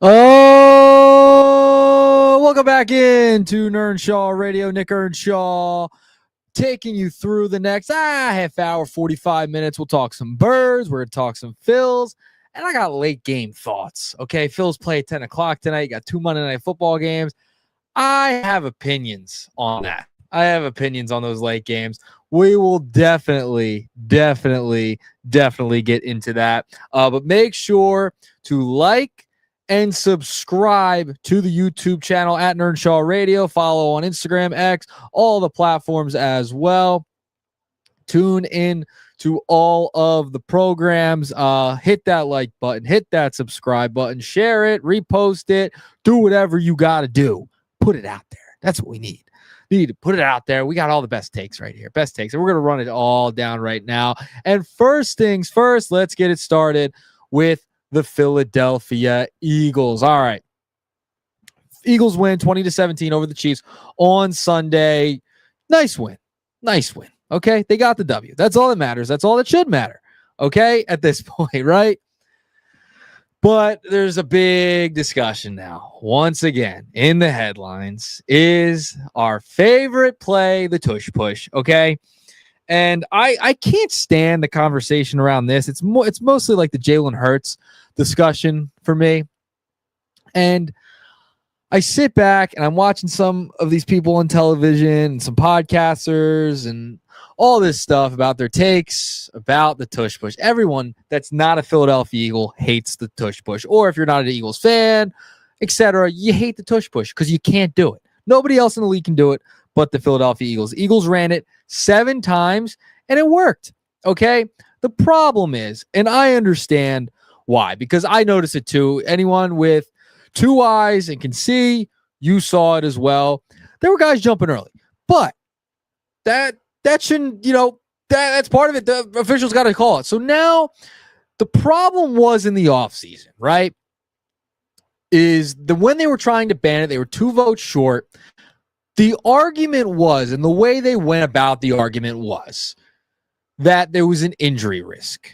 Oh, welcome back in to Earnshaw Radio. Nick Earnshaw taking you through the next half hour, 45 minutes. We'll talk some Birds. We're going to talk some Phils. And I got late game thoughts. Okay, Phils play at 10 o'clock tonight. You got 2 Monday Night Football games. I have opinions on that. I have opinions on those late games. We will definitely get into that. But make sure to like and subscribe to the YouTube channel at Earnshaw Radio. Follow on Instagram, X, all the platforms as well. Tune in to all of the programs. Hit that like button, hit that subscribe button, share it, repost it, do whatever you got to do. Put it out there. That's what we need. We need to put it out there. We got all the best takes right here. Best takes. And we're going to run it all down right now. And first things first, let's get it started with the Philadelphia Eagles. All right. Eagles win 20-17 over the Chiefs on Sunday. Nice win. Okay. They got the W. That's all that matters. That's all that should matter. Okay. At this point, right? But there's a big discussion now. Once again, in the headlines is our favorite play, the tush push. Okay. And I can't stand the conversation around this. It's mostly like the Jalen Hurts discussion for me. And I sit back and I'm watching some of these people on television and some podcasters and all this stuff about their takes about the tush push. Everyone that's not a Philadelphia Eagle hates the tush push. Or if you're not an Eagles fan, etc., you hate the tush push because you can't do it. Nobody else in the league can do it but the Philadelphia Eagles. Eagles ran it 7 times, and it worked, okay? The problem is, and I understand why, because I notice it too. Anyone with 2 eyes and can see, you saw it as well. There were guys jumping early, but that shouldn't, that's part of it. The officials got to call it. So now the problem was in the offseason, right, is when they were trying to ban it, they were 2 votes short. The argument was, and the way they went about the argument was, that there was an injury risk.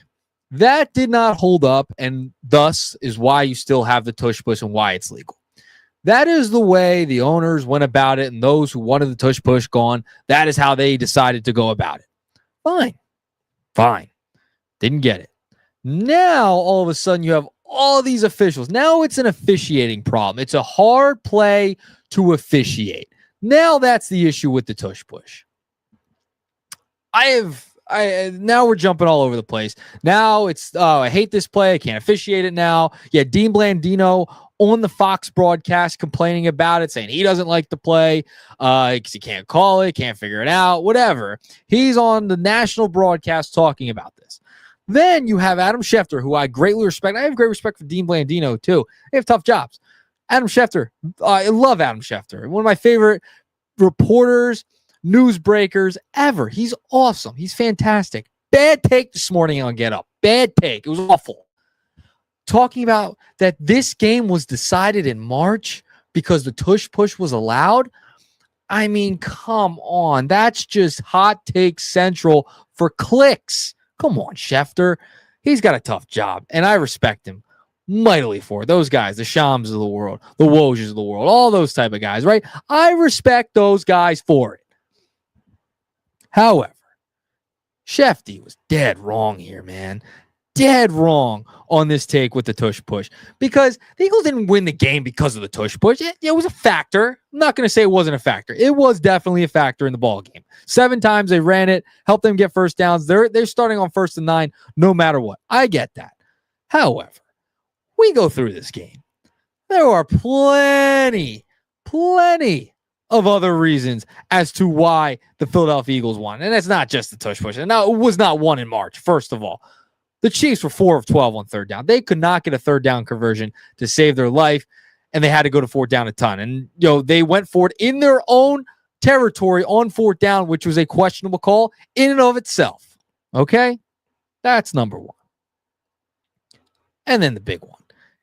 That did not hold up, and thus is why you still have the tush push and why it's legal. That is the way the owners went about it, and those who wanted the tush push gone, that is how they decided to go about it. Fine. Didn't get it. Now, all of a sudden, you have all these officials. Now it's an officiating problem. It's a hard play to officiate. Now that's the issue with the tush push. Now we're jumping all over the place. Now it's, I hate this play. I can't officiate it now. Yeah, Dean Blandino on the Fox broadcast complaining about it, saying he doesn't like the play because he can't call it, can't figure it out, whatever. He's on the national broadcast talking about this. Then you have Adam Schefter, who I greatly respect. I have great respect for Dean Blandino, too. They have tough jobs. Adam Schefter, I love Adam Schefter. One of my favorite reporters, newsbreakers ever. He's awesome. He's fantastic. Bad take this morning on Get Up. Bad take. It was awful. Talking about that this game was decided in March because the tush push was allowed. I mean, come on. That's just hot take central for clicks. Come on, Schefter. He's got a tough job, and I respect him mightily for it. Those guys, the Shams of the world, the Wojs of the world, all those type of guys, right? I respect those guys for it. However, Shefty was dead wrong here, man. Dead wrong on this take with the tush push because the Eagles didn't win the game because of the tush push. It was a factor. I'm not going to say it wasn't a factor. It was definitely a factor in the ball game. 7 times they ran it, helped them get first downs. They're starting on 1st and 9 no matter what. I get that. However, we go through this game. There are plenty of other reasons as to why the Philadelphia Eagles won. And that's not just the tush push. And now it was not won in March, first of all. The Chiefs were 4 of 12 on 3rd down. They could not get a 3rd down conversion to save their life, and they had to go to 4th down a ton. And, they went for it in their own territory on 4th down, which was a questionable call in and of itself. Okay? That's number 1. And then the big one.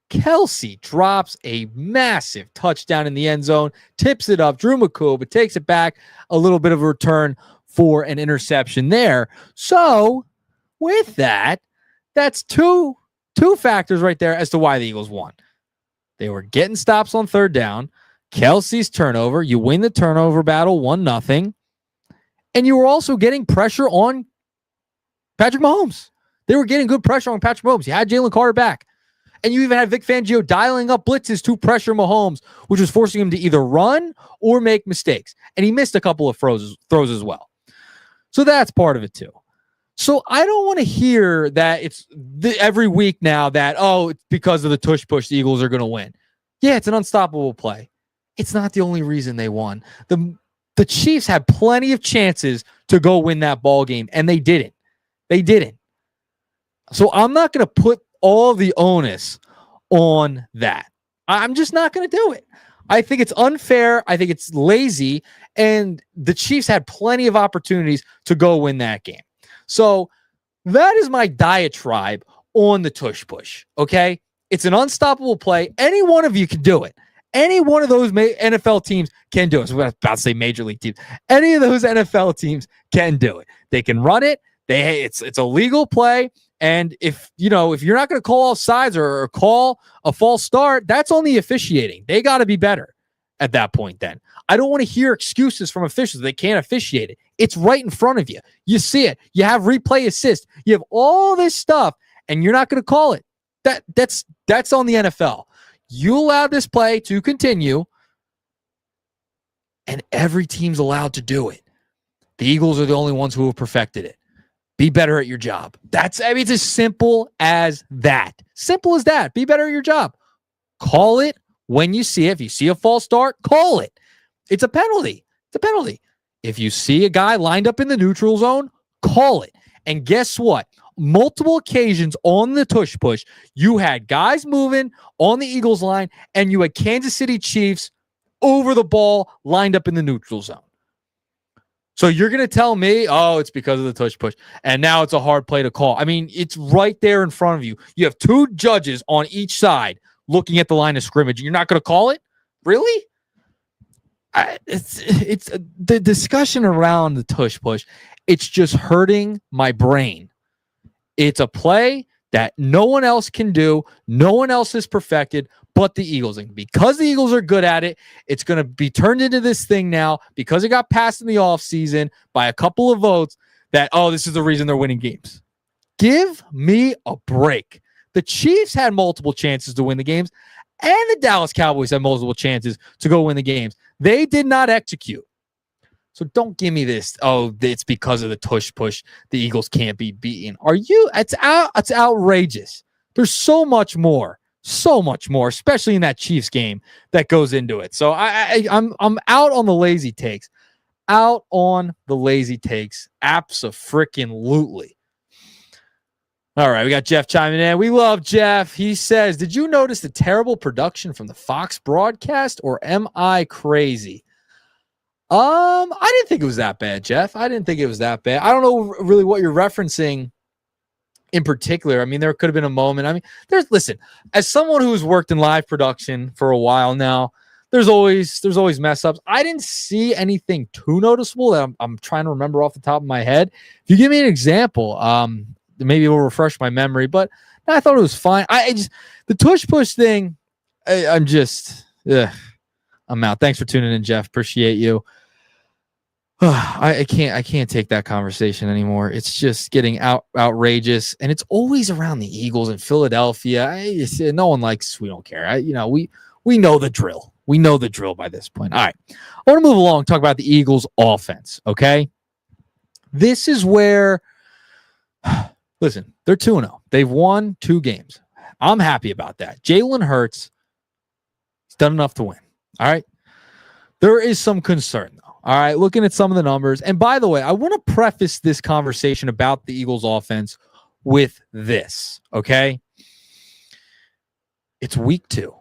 Kelsey drops a massive touchdown in the end zone, tips it up. Drew McCool, takes it back, a little bit of a return for an interception there. So, with that, that's two factors right there as to why the Eagles won. They were getting stops on third down. Kelsey's turnover. You win the turnover battle 1-0. And you were also getting pressure on Patrick Mahomes. They were getting good pressure on Patrick Mahomes. You had Jalen Carter back. And you even had Vic Fangio dialing up blitzes to pressure Mahomes, which was forcing him to either run or make mistakes. And he missed a couple of throws as well. So that's part of it too. So I don't want to hear that it's every week now that, it's because of the tush push, the Eagles are going to win. Yeah, it's an unstoppable play. It's not the only reason they won. The Chiefs had plenty of chances to go win that ball game, and they didn't. They didn't. So I'm not going to put all the onus on that. I'm just not going to do it. I think it's unfair. I think it's lazy. And the Chiefs had plenty of opportunities to go win that game. So that is my diatribe on the tush push. Okay. It's an unstoppable play. Any one of you can do it. Any one of those NFL teams can do it. So I'm about to say major league teams. Any of those NFL teams can do it. They can run it. It's a legal play. And if you're not going to call offsides or call a false start, that's on the officiating. They got to be better at that point then. I don't want to hear excuses from officials. They can't officiate it. It's right in front of you. You see it. You have replay assist. You have all this stuff, and you're not going to call it. That's on the NFL. You allow this play to continue, and every team's allowed to do it. The Eagles are the only ones who have perfected it. Be better at your job. It's as simple as that. Simple as that. Be better at your job. Call it when you see it. If you see a false start, call it. It's a penalty. It's a penalty. If you see a guy lined up in the neutral zone, call it. And guess what? Multiple occasions on the tush push, you had guys moving on the Eagles line, and you had Kansas City Chiefs over the ball lined up in the neutral zone. So you're going to tell me, it's because of the tush push, and now it's a hard play to call. I mean, it's right there in front of you. You have two judges on each side looking at the line of scrimmage, and you're not going to call it? Really? It's the discussion around the tush push. It's just hurting my brain. It's a play that no one else can do. No one else is perfected but the Eagles. And because the Eagles are good at it, it's going to be turned into this thing now because it got passed in the offseason by a couple of votes that, this is the reason they're winning games. Give me a break. The Chiefs had multiple chances to win the games, and the Dallas Cowboys had multiple chances to go win the games. They did not execute. So don't give me this, it's because of the tush push. The Eagles can't be beaten. It's outrageous. There's so much more, especially in that Chiefs game that goes into it. So I'm out on the lazy takes. Abso-freaking-lutely. All right, we got Jeff chiming in. We love Jeff. He says, did you notice the terrible production from the Fox broadcast, or am I crazy? I didn't think it was that bad, Jeff. I didn't think it was that bad. I don't know really what you're referencing in particular. I mean, there could have been a moment. I mean, listen, as someone who's worked in live production for a while now, there's always mess ups. I didn't see anything too noticeable that I'm trying to remember off the top of my head. If you give me an example, maybe it will refresh my memory, but I thought it was fine. The tush push thing, I'm out. Thanks for tuning in, Jeff. Appreciate you. I can't take that conversation anymore. It's just getting outrageous, and it's always around the Eagles in Philadelphia. No one likes. We don't care. We know the drill. We know the drill by this point. All right, I want to move along. Talk about the Eagles' offense. Okay, this is where. Listen, they're 2-0. They've won 2 games. I'm happy about that. Jalen Hurts has done enough to win. All right, there is some concern. All right, looking at some of the numbers. And by the way, I want to preface this conversation about the Eagles offense with this, okay? It's week 2.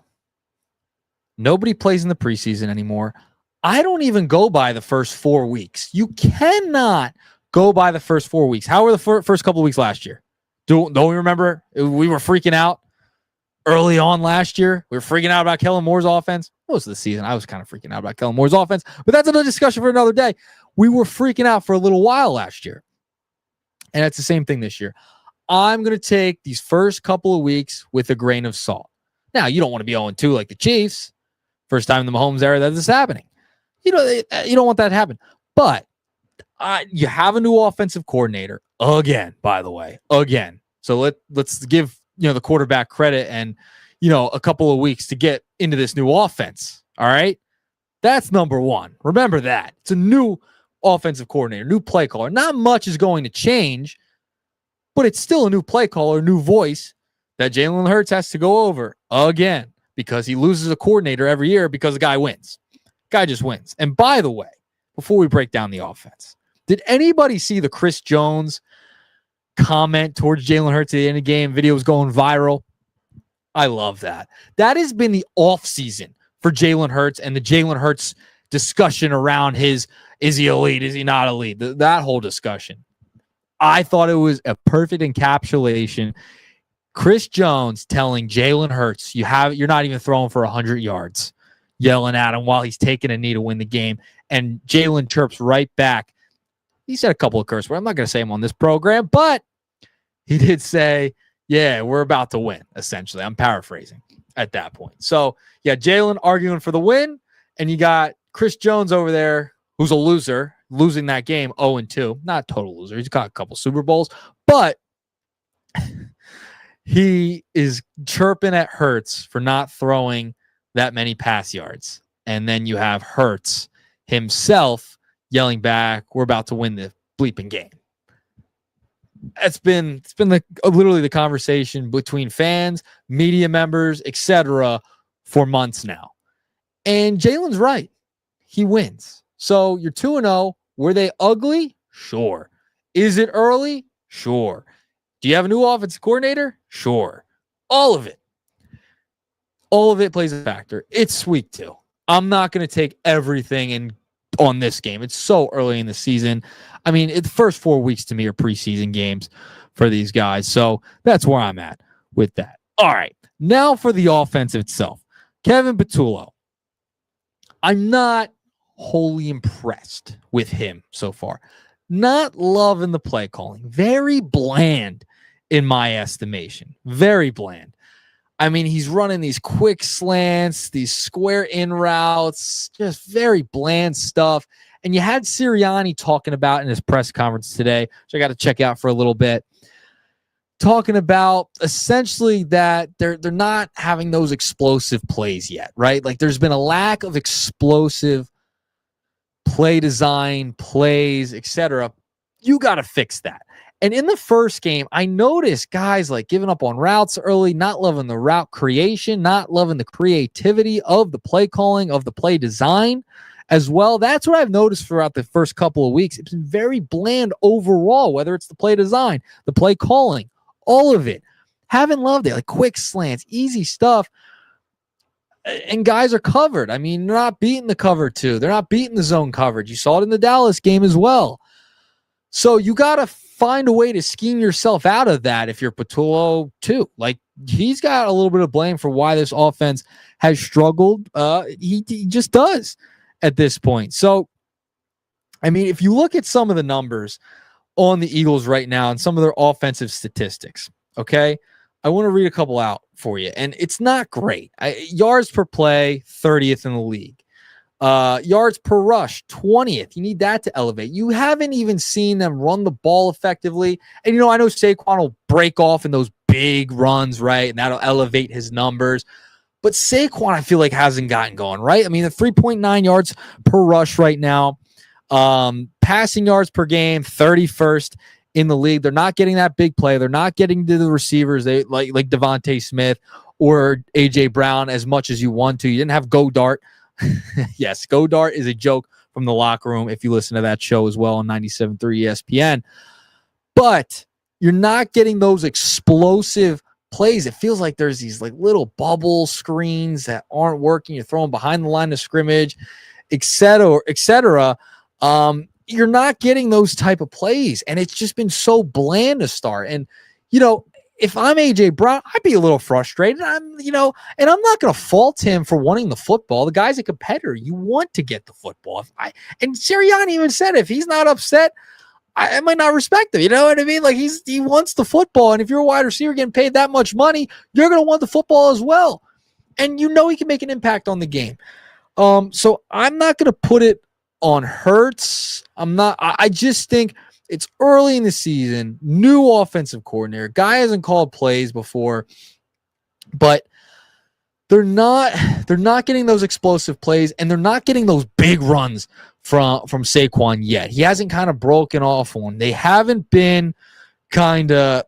Nobody plays in the preseason anymore. I don't even go by the first 4 weeks. You cannot go by the first 4 weeks. How were the first couple of weeks last year? Don't we remember? We were freaking out early on last year. We were freaking out about Kellen Moore's offense. Most of the season, I was kind of freaking out about Kellen Moore's offense, but that's another discussion for another day. We were freaking out for a little while last year, and it's the same thing this year. I'm going to take these first couple of weeks with a grain of salt Now, you don't want to be 0-2 like the Chiefs. First time in the Mahomes era that this is happening. You don't want that to happen. But you have a new offensive coordinator again, by the way, again. So let's give the quarterback credit and a couple of weeks to get into this new offense. All right, that's number one. Remember that it's a new offensive coordinator, new play caller. Not much is going to change, but it's still a new play caller, new voice that Jalen Hurts has to go over again because he loses a coordinator every year because the guy wins. Guy just wins. And by the way, before we break down the offense, did anybody see the Chris Jones comment towards Jalen Hurts at the end of the game? Video was going viral. I love that. That has been the offseason for Jalen Hurts and the Jalen Hurts discussion around is he elite? Is he not elite? That whole discussion. I thought it was a perfect encapsulation. Chris Jones telling Jalen Hurts, you're not even throwing for 100 yards, yelling at him while he's taking a knee to win the game. And Jalen chirps right back. He said a couple of curse words. I'm not going to say them on this program, but he did say, yeah, we're about to win, essentially. I'm paraphrasing at that point. So, yeah, Jalen arguing for the win, and you got Chris Jones over there, who's a loser, losing that game 0-2. Not a total loser. He's got a couple Super Bowls, but he is chirping at Hurts for not throwing that many pass yards. And then you have Hurts himself yelling back, we're about to win the bleeping game. It's been literally the conversation between fans, media members, etc. for months now. And Jalen's right. He wins. So you're 2-0. Were they ugly? Sure. Is it early? Sure. Do you have a new offensive coordinator? Sure. All of it. All of it plays a factor. It's week 2. I'm not going to take everything on this game. It's so early in the season. I mean, the first 4 weeks to me are preseason games for these guys. So that's where I'm at with that. All right. Now for the offense itself. Kevin Patullo. I'm not wholly impressed with him so far. Not loving the play calling. Very bland in my estimation. Very bland. I mean, he's running these quick slants, these square in routes, just very bland stuff. And you had Sirianni talking about in his press conference today, which I got to check out for a little bit, talking about essentially that they're not having those explosive plays yet, right? Like there's been a lack of explosive play design, plays, etc. You got to fix that. And in the first game, I noticed guys like giving up on routes early, not loving the route creation, not loving the creativity of the play calling, of the play design as well. That's what I've noticed throughout the first couple of weeks. It's been very bland overall, whether it's the play design, the play calling, all of it. Haven't loved it. Like quick slants, easy stuff. And guys are covered. I mean, they're not beating the cover 2. They're not beating the zone coverage. You saw it in the Dallas game as well. So you got to find a way to scheme yourself out of that if you're Patullo too. Like he's got a little bit of blame for why this offense has struggled. He just does at this point. So, I mean, if you look at some of the numbers on the Eagles right now and some of their offensive statistics, okay, I want to read a couple out for you. And it's not great. Yards per play, 30th in the league. Yards per rush, 20th. You need that to elevate. You haven't even seen them run the ball effectively. And, I know Saquon will break off in those big runs, right? And that'll elevate his numbers. But Saquon, I feel like, hasn't gotten going, right? I mean, the 3.9 yards per rush right now. Passing yards per game, 31st in the league. They're not getting that big play. They're not getting to the receivers like Devontae Smith or A.J. Brown as much as you want to. You didn't have Godart. Yes, Godart is a joke from the locker room if you listen to that show as well on 97.3 ESPN. But you're not getting those explosive plays. It feels like there's these like little bubble screens that aren't working. You're throwing behind the line of scrimmage, et cetera. You're not getting those type of plays, and it's just been so bland to start. And, if I'm A.J. Brown, I'd be a little frustrated. And I'm not going to fault him for wanting the football. The guy's a competitor. You want to get the football. And Sirianni even said if he's not upset, I might not respect him. You know what I mean? Like he wants the football. And if you're a wide receiver getting paid that much money, you're going to want the football as well. And he can make an impact on the game. So I'm not going to put it on Hurts. I just think it's early in the season, new offensive coordinator. Guy hasn't called plays before, but they're not getting those explosive plays, and they're not getting those big runs from Saquon yet. He hasn't kind of broken off one. They haven't been kind of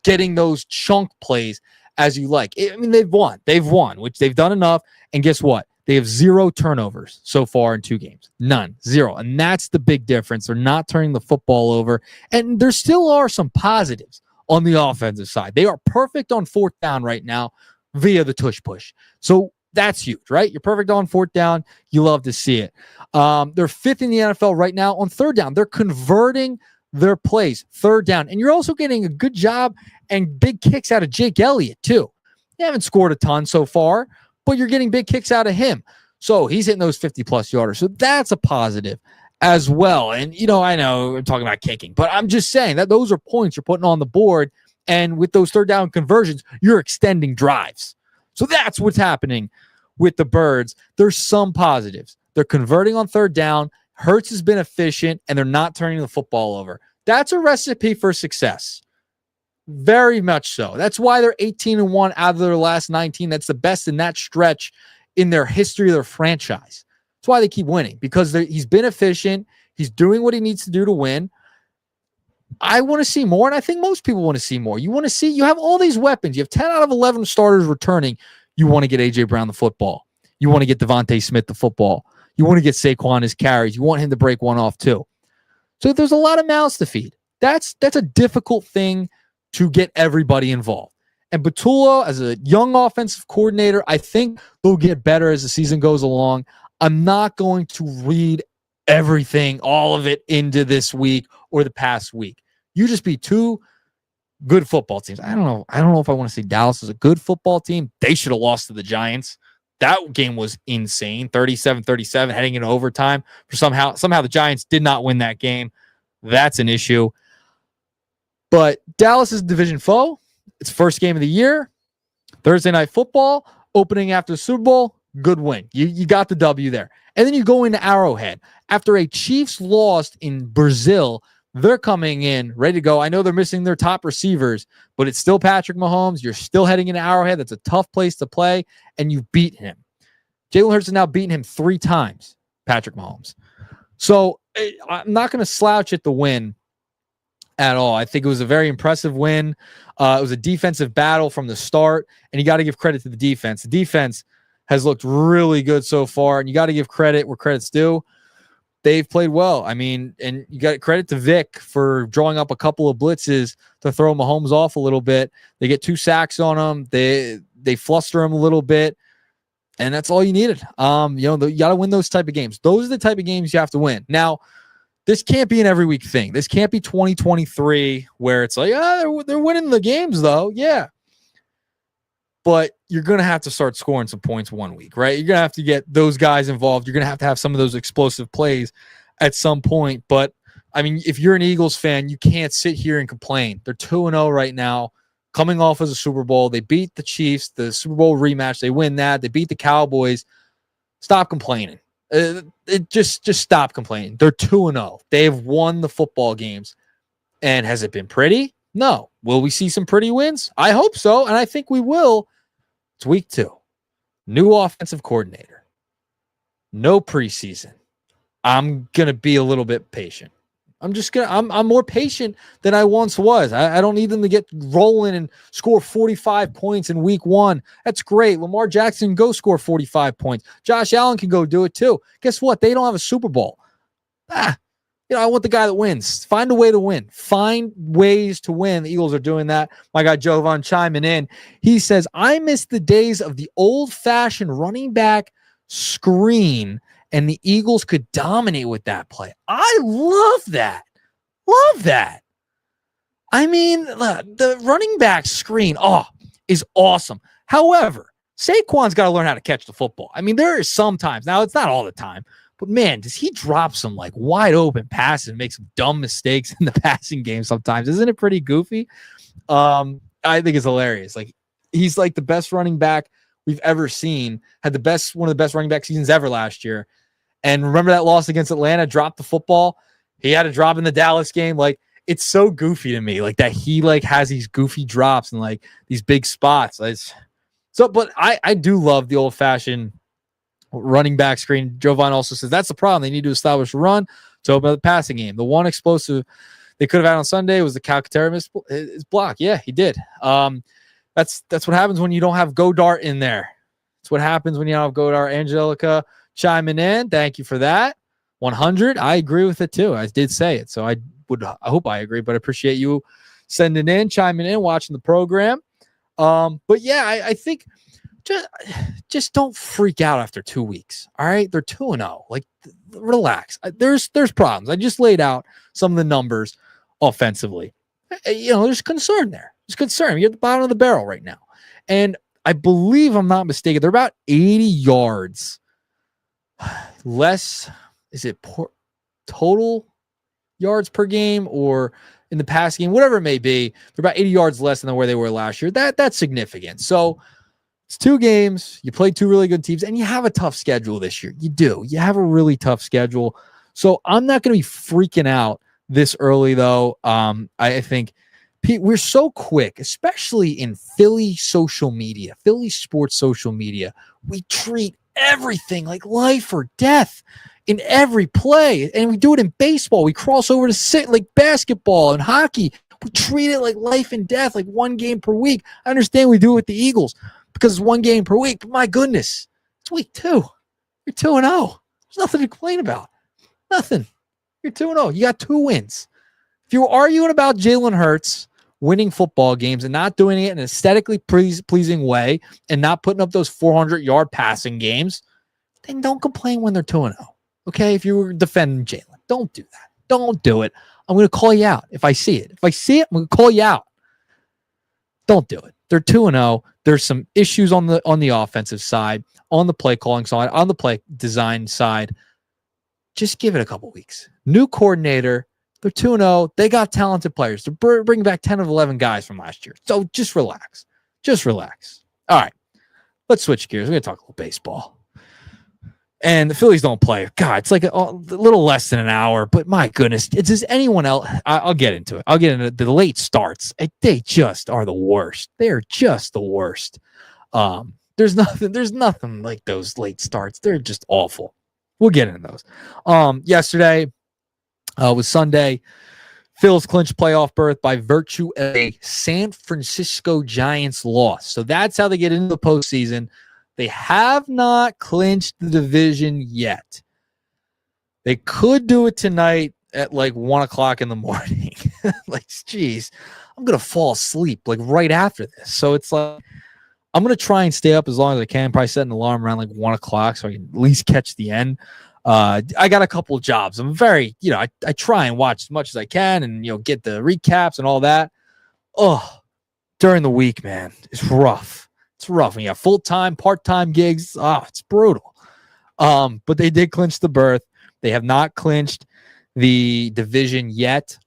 getting those chunk plays as you like. I mean, they've won, which they've done enough. And guess what? They have 0 turnovers so far in 2 games. None. 0. And that's the big difference. They're not turning the football over. And there still are some positives on the offensive side. They are perfect on 4th down right now via the tush push. So that's huge, right? You're perfect on 4th down. You love to see it. They're 5th in the NFL right now on 3rd down. They're converting their plays 3rd down. And you're also getting a good job and big kicks out of Jake Elliott too. They haven't scored a ton so far, but you're getting big kicks out of him. So he's hitting those 50-plus yarders. So that's a positive as well. And, I know I'm talking about kicking, but I'm just saying that those are points you're putting on the board. And with those 3rd down conversions, you're extending drives. So that's what's happening with the Birds. There's some positives. They're converting on 3rd down. Hurts has been efficient, and they're not turning the football over. That's a recipe for success. Very much so. That's why they're 18-1 out of their last 19. That's the best in that stretch in their history of their franchise. That's why they keep winning, because he's been efficient. He's doing what he needs to do to win. I want to see more, and I think most people want to see more. You have all these weapons. You have 10 out of 11 starters returning. You want to get A.J. Brown the football. You want to get Devontae Smith the football. You want to get Saquon his carries. You want him to break one off too. So there's a lot of mouths to feed. That's a difficult thing to get everybody involved. And Batula, as a young offensive coordinator, I think they'll get better as the season goes along. I'm not going to read everything, all of it, into this week or the past week. You just beat 2 good football teams. I don't know if I want to say Dallas is a good football team. They should have lost to the Giants. That game was insane. 37-37 heading into overtime. Somehow the Giants did not win that game. That's an issue. But Dallas is a division foe. It's first game of the year. Thursday Night Football, opening after the Super Bowl, good win. You got the W there. And then you go into Arrowhead. After a Chiefs loss in Brazil, they're coming in ready to go. I know they're missing their top receivers, but it's still Patrick Mahomes. You're still heading into Arrowhead. That's a tough place to play, and you beat him. Jalen Hurts has now beaten him 3 times, Patrick Mahomes. So I'm not going to slouch at the win at all. I think it was a very impressive win. It was a defensive battle from the start, and you got to give credit to the defense. The defense has looked really good so far, and you got to give credit where credit's due. They've played well. I mean, and you got credit to Vic for drawing up a couple of blitzes to throw Mahomes off a little bit. They get 2 sacks on him. They fluster him a little bit, and that's all you needed. You got to win those type of games. Those are the type of games you have to win. Now, this can't be an every week thing. This can't be 2023 where it's like, they're winning the games though. Yeah. But you're going to have to start scoring some points one week, right? You're going to have to get those guys involved. You're going to have some of those explosive plays at some point. But, I mean, if you're an Eagles fan, you can't sit here and complain. They're 2-0 right now, coming off as a Super Bowl. They beat the Chiefs, the Super Bowl rematch. They win that. They beat the Cowboys. Stop complaining. Just stop complaining. They're 2-0. They've won the football games. And has it been pretty? No. Will we see some pretty wins? I hope so, and I think we will. It's week 2. New offensive coordinator. No preseason. I'm going to be a little bit patient. I'm more patient than I once was. I don't need them to get rolling and score 45 points in week 1. That's great. Lamar Jackson can go score 45 points. Josh Allen can go do it too. Guess what? They don't have a Super Bowl. I want the guy that wins. Find a way to win. Find ways to win. The Eagles are doing that. My guy Jovan chiming in. He says, I miss the days of the old-fashioned running back screen, and the Eagles could dominate with that play. I love that. Love that. I mean, the running back screen, is awesome. However, Saquon's got to learn how to catch the football. I mean, there is sometimes. Now, it's not all the time. But, man, does he drop some, wide open passes and make some dumb mistakes in the passing game sometimes? Isn't it pretty goofy? I think it's hilarious. He's the best running back we've ever seen. Had one of the best running back seasons ever last year. And remember that loss against Atlanta, dropped the football. He had a drop in the Dallas game. Like, it's so goofy to me, like that he like has these goofy drops and like these big spots. But I do love the old fashioned running back screen. Jovan also says that's the problem. They need to establish a run to open up the passing game. The one explosive they could have had on Sunday was the Calcaterra his block. Yeah, he did. That's what happens when you don't have Godart in there. That's what happens when you don't have Godart. Angelica chiming in. Thank you for that. 100. I agree with it too. I did say it, so I hope I agree. But I appreciate you sending in, chiming in, watching the program. But yeah, I think just don't freak out after 2 weeks. All right, they're 2-0. Like, relax. There's problems. I just laid out some of the numbers offensively. There's concern there. There's concern. You're at the bottom of the barrel right now, and I believe I'm not mistaken. They're about 80 yards less. Is it total yards per game or in the pass game, whatever it may be? They're about 80 yards less than where they were last year. That's significant. So it's 2 games. You played 2 really good teams, and you have a tough schedule this year. You do. You have a really tough schedule. So I'm not going to be freaking out this early, though. I think we're so quick, especially in Philly social media, Philly sports social media. We treat everything like life or death in every play, and we do it in baseball. We cross over to like basketball and hockey. We treat it like life and death, like 1 game per week. I understand we do it with the Eagles because it's 1 game per week, but my goodness, it's week 2. You're 2-0. There's nothing to complain about. Nothing. You're 2-0. You got 2 wins. If you're arguing about Jalen Hurts winning football games and not doing it in an aesthetically pleasing way and not putting up those 400-yard passing games, then don't complain when they're 2-0. Okay? If you were defending Jalen, don't do that. Don't do it. I'm going to call you out if I see it. If I see it, I'm going to call you out. Don't do it. They're 2-0. There's some issues on the offensive side, on the play calling side, on the play design side. Just give it a couple weeks. New coordinator. They're 2-0. They got talented players. They're bringing back 10 of 11 guys from last year. So just relax. Just relax. All right. Let's switch gears. We're going to talk a little baseball. And the Phillies don't play. God, it's like a little less than an hour. But my goodness, does anyone else? I'll get into it. I'll get into the late starts. They just are the worst. They are just the worst. There's nothing like those late starts. They're just awful. We'll get into those. Yesterday was Sunday. Phil's clinch playoff berth by virtue of a San Francisco Giants loss. So that's how they get into the postseason. They have not clinched the division yet. They could do it tonight at like 1 o'clock in the morning. Like, geez, I'm going to fall asleep like right after this. So it's like, I'm going to try and stay up as long as I can. Probably set an alarm around like 1 o'clock so I can at least catch the end. I got a couple of jobs. I'm very, I try and watch as much as I can and, get the recaps and all that. Oh, during the week, man, it's rough. It's rough when you have full-time, part-time gigs. It's brutal. But they did clinch the berth. They have not clinched the division yet.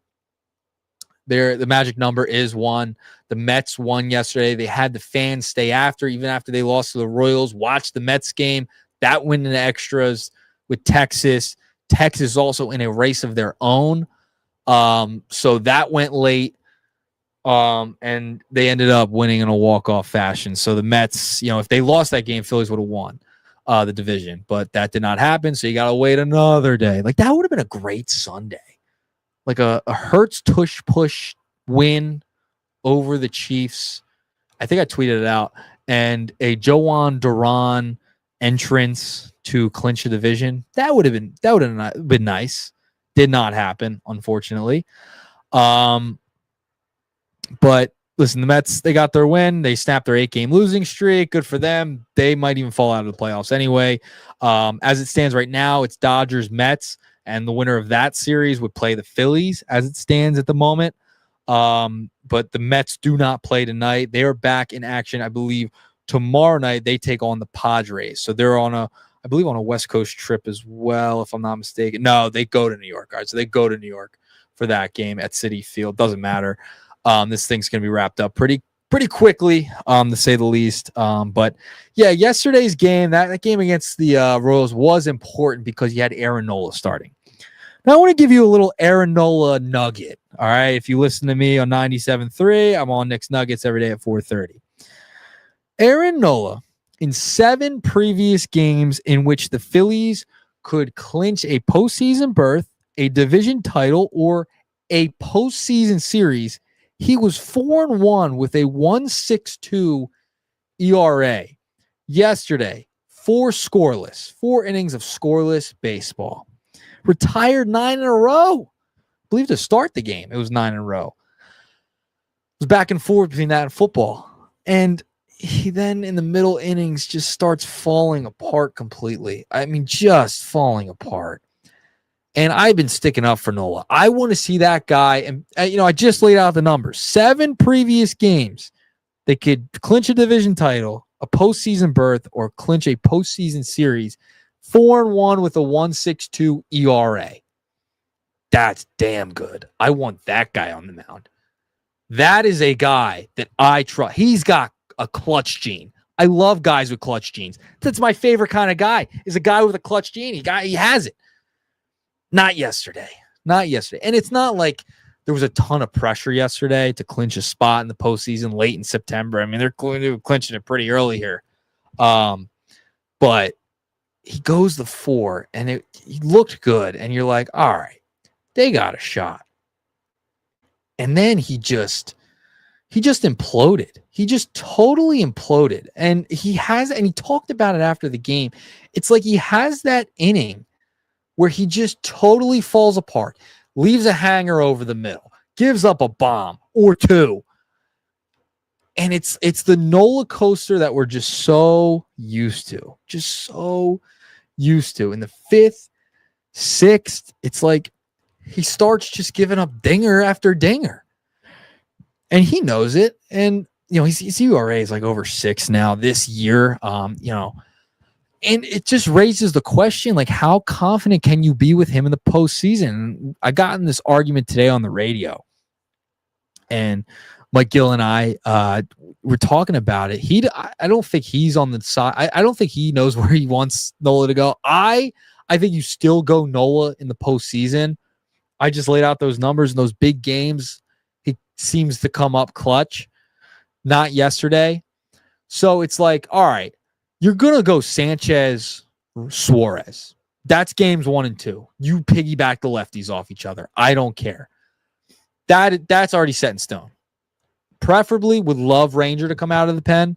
The magic number is 1. The Mets won yesterday. They had the fans stay even after they lost to the Royals, watch the Mets game. That went into extras with Texas. Texas also in a race of their own. So that went late. And they ended up winning in a walk-off fashion. So the Mets, if they lost that game, Phillies would have won the division. But that did not happen, so you got to wait another day. Like, that would have been a great Sunday. Like a Hurts Tush push win over the Chiefs. I think I tweeted it out. And a Joan Duran entrance to clinch the division. That would have been nice. Did not happen, unfortunately. But listen, the Mets, they got their win. They snapped their 8-game losing streak. Good for them. They might even fall out of the playoffs anyway. As it stands right now, it's Dodgers-Mets, and the winner of that series would play the Phillies as it stands at the moment. But the Mets do not play tonight. They are back in action, I believe, tomorrow night. They take on the Padres. So they're on a West Coast trip as well, if I'm not mistaken. No, they go to New York. All right, so they go to New York for that game at Citi Field. Doesn't matter. This thing's going to be wrapped up pretty pretty quickly, to say the least. But yeah, yesterday's game, that game against the Royals was important because you had Aaron Nola starting. Now I want to give you a little Aaron Nola nugget. All right, if you listen to me on 97.3, I'm on Nick's Nuggets every day at 4:30. Aaron Nola, in 7 previous games in which the Phillies could clinch a postseason berth, a division title, or a postseason series, he was 4-1 with a 1.62 ERA. Yesterday, 4 innings of scoreless baseball. Retired 9 in a row. I believe to start the game, it was 9 in a row. It was back and forth between that and football. And he then in the middle innings just starts falling apart completely. I mean, just falling apart. And I've been sticking up for Nola. I want to see that guy. And, I just laid out the numbers. 7 previous games, they could clinch a division title, a postseason berth, or clinch a postseason series. 4-1 with a 1.62 ERA. That's damn good. I want that guy on the mound. That is a guy that I trust. He's got a clutch gene. I love guys with clutch genes. That's my favorite kind of guy, is a guy with a clutch gene. He has it. Not yesterday. And it's not like there was a ton of pressure yesterday to clinch a spot in the postseason late in September. I mean, they're clinching it pretty early here. But he goes the 4, and he looked good. And you're like, all right, they got a shot. And then he just imploded. He just totally imploded. And he talked about it after the game. It's like he has that inning where he just totally falls apart, leaves a hanger over the middle, gives up a bomb or 2. And it's the Nola coaster that we're just so used to. In the 5th, 6th, it's like he starts just giving up dinger after dinger. And he knows it. And, his ERA is like over 6 now this year. And it just raises the question, like, how confident can you be with him in the postseason? I got in this argument today on the radio. And Mike Gill and I were talking about it. I don't think he's on the side. I don't think he knows where he wants Nola to go. I think you still go Nola in the postseason. I just laid out those numbers in those big games. He seems to come up clutch. Not yesterday. So it's like, all right, you're going to go Sanchez, Suarez. That's games 1 and 2. You piggyback the lefties off each other. I don't care. That's already set in stone. Preferably would love Ranger to come out of the pen,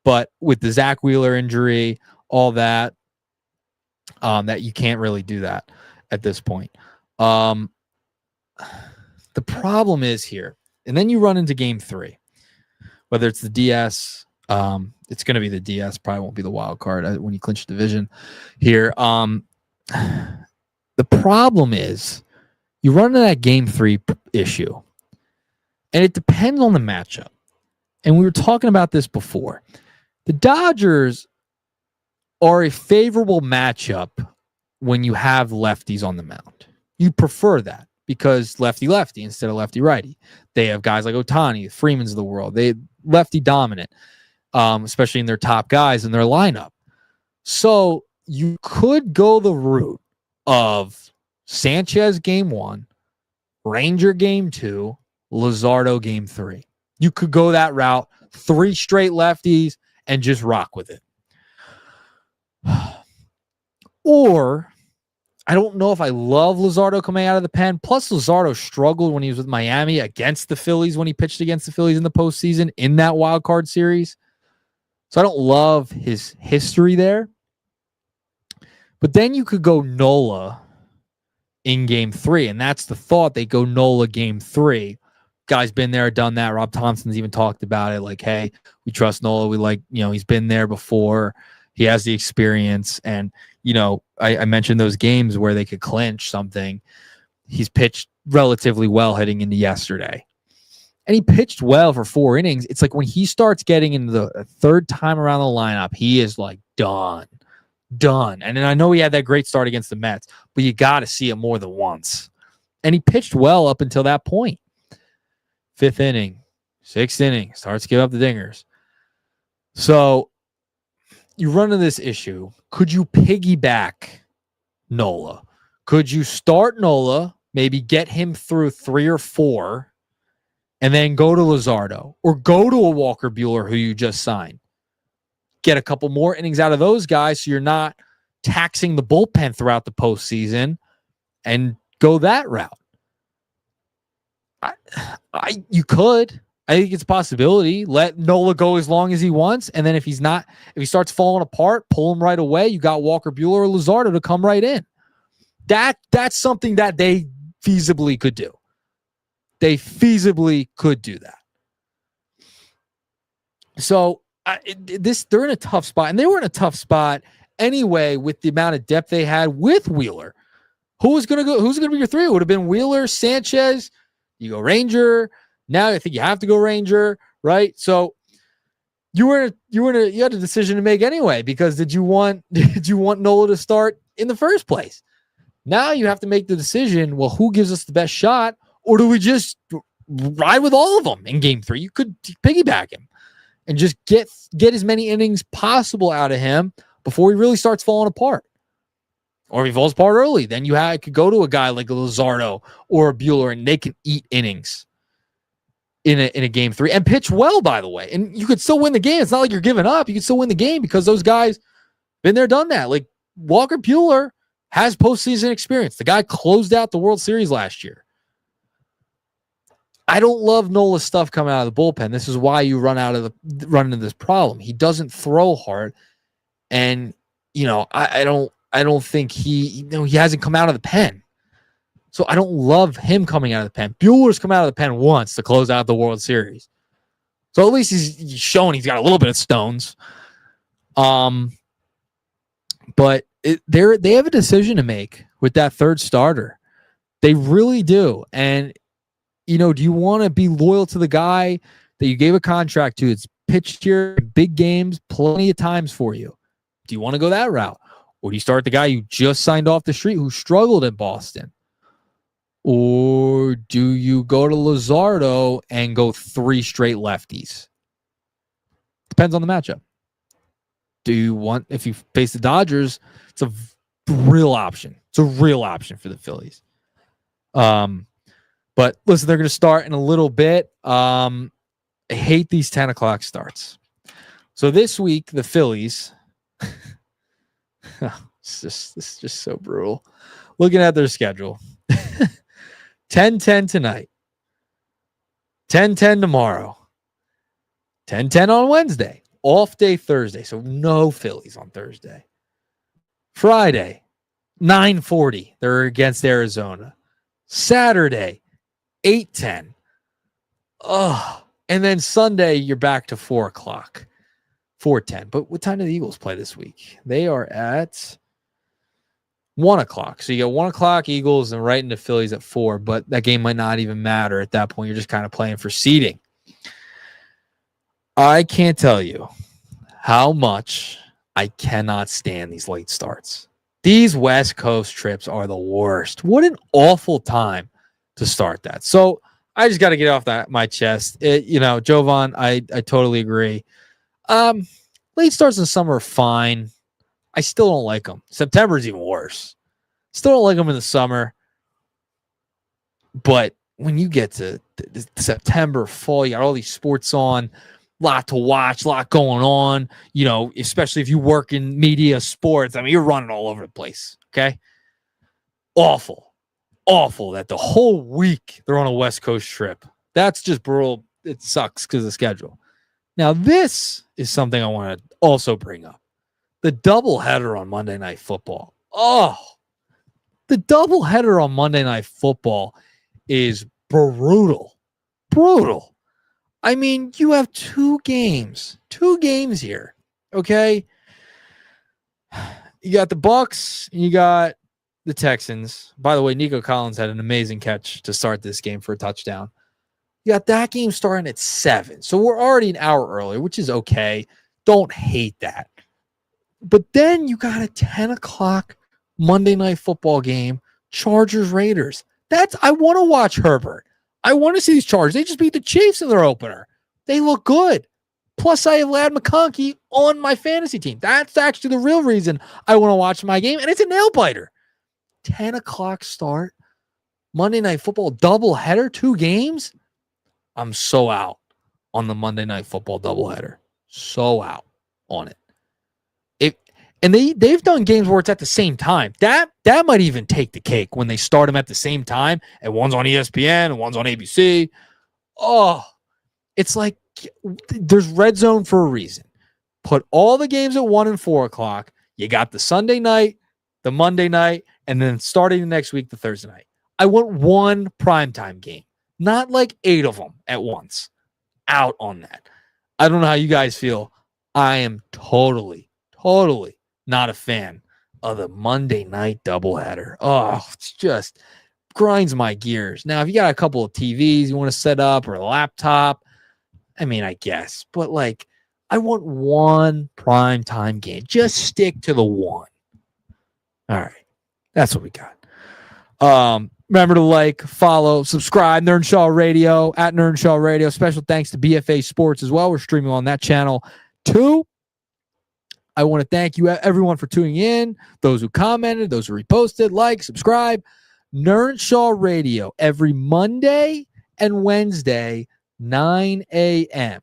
but with the Zach Wheeler injury, all that, that you can't really do that at this point. The problem is here, and then you run into game 3, whether it's the DS, it's going to be the DS, probably won't be the wild card when you clinch the division here. The problem is you run into that game 3 issue, and it depends on the matchup. And we were talking about this before. The Dodgers are a favorable matchup when you have lefties on the mound. You prefer that because lefty-lefty instead of lefty-righty. They have guys like Ohtani, Freeman's of the world. They lefty dominant, especially in their top guys in their lineup. So you could go the route of Sanchez game 1, Ranger game 2, Luzardo game 3. You could go that route, 3 straight lefties, and just rock with it. Or, I don't know if I love Luzardo coming out of the pen. Plus, Luzardo struggled when he was with Miami against the Phillies when he pitched against the Phillies in the postseason in that wild card series. So I don't love his history there. But then you could go Nola in game 3, and that's the thought. They go Nola game 3. Guy's been there, done that. Rob Thompson's even talked about it. Like, hey, we trust Nola. We like, he's been there before. He has the experience. And, I mentioned those games where they could clinch something. He's pitched relatively well heading into yesterday. And he pitched well for 4 innings. It's like when he starts getting into the 3rd time around the lineup, he is like done. And then I know he had that great start against the Mets, but you got to see it more than once. And he pitched well up until that point. 5th inning, Sixth inning, starts to give up the dingers. So you run into this issue. Could you piggyback Nola? Could you start Nola, maybe get him through 3 or 4, and then go to Luzardo or go to a Walker Buehler who you just signed? Get a couple more innings out of those guys so you're not taxing the bullpen throughout the postseason and go that route. You could. I think it's a possibility. Let Nola go as long as he wants, and then if he starts falling apart, pull him right away. You got Walker Buehler or Luzardo to come right in. That's something that they feasibly could do. They feasibly could do that. So they're in a tough spot, and they were in a tough spot anyway with the amount of depth they had with Wheeler. Who's going to be your 3? It would have been Wheeler, Sanchez. You go Ranger. Now I think you have to go Ranger, right? So you had a decision to make anyway, because did you want Nola to start in the first place? Now you have to make the decision, well, who gives us the best shot, or do we just ride with all of them in game 3? You could piggyback him and just get as many innings possible out of him before he really starts falling apart. Or if he falls apart early, then you could go to a guy like a Luzardo or a Buehler, and they can eat innings in a game 3 and pitch well, by the way. And you could still win the game. It's not like you're giving up. You can still win the game because those guys been there, done that. Like Walker Buehler has postseason experience. The guy closed out the World Series last year. I don't love Nola's stuff coming out of the bullpen. This is why you run into this problem. He doesn't throw hard, and I don't think he hasn't come out of the pen. So I don't love him coming out of the pen. Buehler's come out of the pen once to close out the World Series. So at least he's shown he's got a little bit of stones. But they have a decision to make with that third starter. They really do. And, do you want to be loyal to the guy that you gave a contract to? It's pitched here in big games plenty of times for you. Do you want to go that route? Or do you start the guy you just signed off the street who struggled in Boston? Or do you go to Luzardo and go 3 straight lefties? Depends on the matchup. If you face the Dodgers, it's a real option. It's a real option for the Phillies. But listen, they're going to start in a little bit. I hate these 10 o'clock starts. So this week, the Phillies, this is just so brutal. Looking at their schedule, 10-10 tonight, 10-10 tomorrow, 10-10 on Wednesday, off day Thursday, so no Phillies on Thursday. Friday, 9:40, they're against Arizona. Saturday, 8:10. And then Sunday, you're back to 4 o'clock, 4:10. But what time do the Eagles play this week? They are at 1 o'clock. So you got 1 o'clock Eagles and right into Phillies at 4, but that game might not even matter at that point. You're just kind of playing for seeding. I can't tell you how much I cannot stand these late starts. These West Coast trips are the worst. What an awful time to start that. So I just got to get off my chest. Jovan, I totally agree. Late starts in summer are fine. I still don't like them. September is even worse. Still don't like them in the summer. But when you get to September, fall, you got all these sports on, lot to watch, lot going on, especially if you work in media, sports. I mean, you're running all over the place, okay? Awful that the whole week they're on a West Coast trip. That's just brutal. It sucks because of the schedule. Now, this is something I want to also bring up. The doubleheader on Monday Night Football. Oh, the doubleheader on Monday Night Football is brutal. Brutal. I mean, you have two games here, okay? You got the Bucks and you got the Texans. By the way, Nico Collins had an amazing catch to start this game for a touchdown. You got that game starting at 7. So we're already an hour earlier, which is okay. Don't hate that. But then you got a 10 o'clock Monday Night Football game, Chargers-Raiders. I want to watch Herbert. I want to see these Chargers. They just beat the Chiefs in their opener. They look good. Plus, I have Lad McConkey on my fantasy team. That's actually the real reason I want to watch my game, and it's a nail biter. 10 o'clock start, Monday Night Football doubleheader, 2 games. I'm so out on the Monday Night Football doubleheader. So out on it. And they've done games where it's at the same time. That might even take the cake when they start them at the same time, and one's on ESPN and one's on ABC. Oh, it's like there's red zone for a reason. Put all the games at 1 and 4 o'clock. You got the Sunday night, the Monday night, and then starting the next week, the Thursday night. I want one primetime game, not like 8 of them at once. Out on that. I don't know how you guys feel. I am totally not a fan of the Monday night doubleheader. Oh, it's just grinds my gears. Now, if you got a couple of TVs you want to set up or a laptop, I mean, I guess. But, like, I want one primetime game. Just stick to the one. All right. That's what we got. Remember to like, follow, subscribe, Nernshaw Radio, at Nernshaw Radio. Special thanks to BFA Sports as well. We're streaming on that channel too. I want to thank you, everyone, for tuning in. Those who commented, those who reposted, like, subscribe. Nernshaw Radio every Monday and Wednesday, 9 a.m.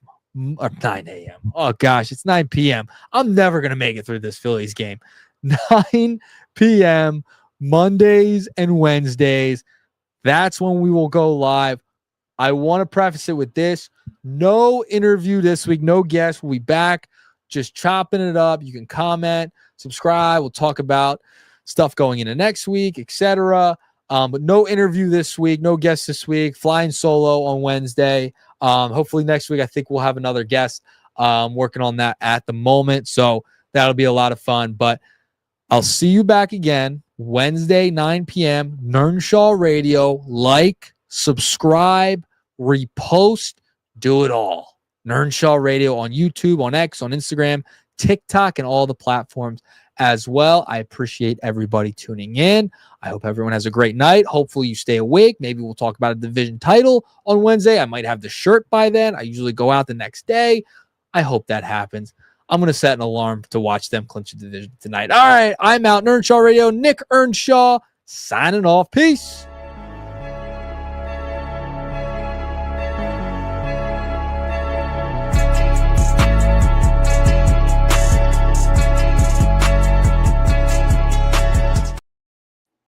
Or 9 a.m. Oh, gosh, it's 9 p.m. I'm never going to make it through this Phillies game. 9 p.m. Mondays and Wednesdays. That's when we will go live. I want to preface it with this. No interview this week. No guest. We'll be back just chopping it up. You can comment, subscribe. We'll talk about stuff going into next week, etc. But no interview this week. No guest this week. Flying solo on Wednesday. Hopefully next week, I think we'll have another guest working on that at the moment. So that'll be a lot of fun. But I'll see you back again Wednesday, 9 p.m. Nernshaw Radio. Like, subscribe, repost, do it all. Nernshaw Radio on YouTube, on X, on Instagram, TikTok, and all the platforms as well. I appreciate everybody tuning in. I hope everyone has a great night. Hopefully you stay awake. Maybe we'll talk about a division title on Wednesday. I might have the shirt by then. I usually go out the next day. I hope that happens. I'm going to set an alarm to watch them clinch the division tonight. All right, I'm out. Nernshaw Radio, Nick Earnshaw, signing off. Peace.